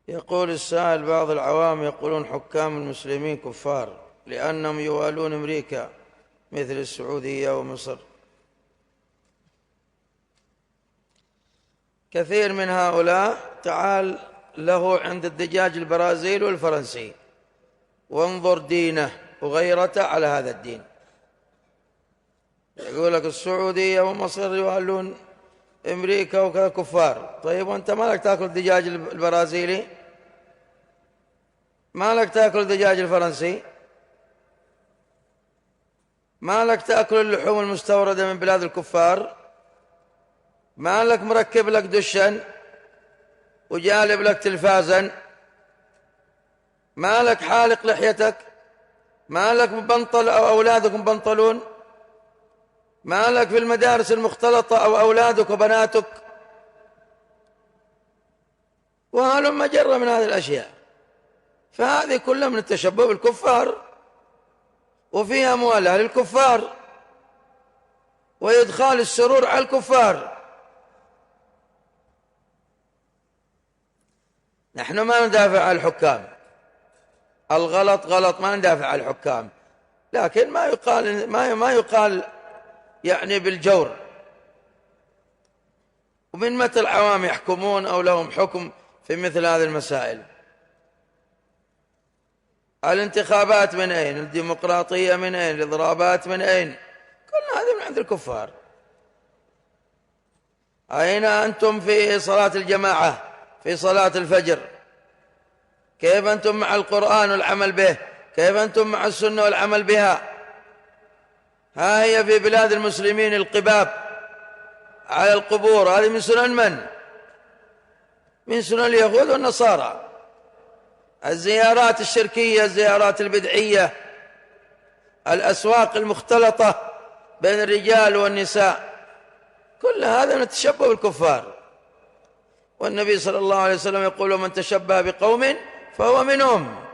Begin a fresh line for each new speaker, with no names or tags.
يقول السائل: بعض العوام يقولون حكام المسلمين كفار لأنهم يوالون أمريكا مثل السعودية ومصر. كثير من هؤلاء تعال له عند الدجاج البرازيلي والفرنسي وانظر دينه وغيرته على هذا الدين. يقول لك السعودية ومصر يوالون أمريكا وكذا كفار. طيب وأنت ما لك تأكل الدجاج البرازيلي؟ ما لك تأكل الدجاج الفرنسي؟ ما لك تأكل اللحوم المستوردة من بلاد الكفار؟ ما لك مركب لك دشا وجالب لك تلفازا؟ ما لك حالق لحيتك؟ ما لك مبنطل أو أولادك مبنطلون؟ ما لك في المدارس المختلطة أو أولادك وبناتك؟ وهلم جرة من هذه الأشياء. فهذه كلها من التشبه بالكفار، وفيها أموالها للكفار وإدخال السرور على الكفار. نحن ما ندافع عن الحكام، الغلط غلط، ما ندافع عن الحكام، لكن ما يقال يعني بالجور. ومن متى العوام يحكمون أو لهم حكم في مثل هذه المسائل؟ الانتخابات من أين؟ الديمقراطية من أين؟ الإضرابات من أين؟ كل هذا من عند الكفار. أين أنتم في صلاة الجماعة، في صلاة الفجر؟ كيف أنتم مع القرآن والعمل به؟ كيف أنتم مع السنة والعمل بها؟ ها هي في بلاد المسلمين القباب على القبور، هذه من سنن من؟ من سنن اليهود والنصارى. الزيارات الشركية، الزيارات البدعية، الأسواق المختلطة بين الرجال والنساء، كل هذا من التشبه بالكفار. والنبي صلى الله عليه وسلم يقول: من تشبه بقوم فهو منهم.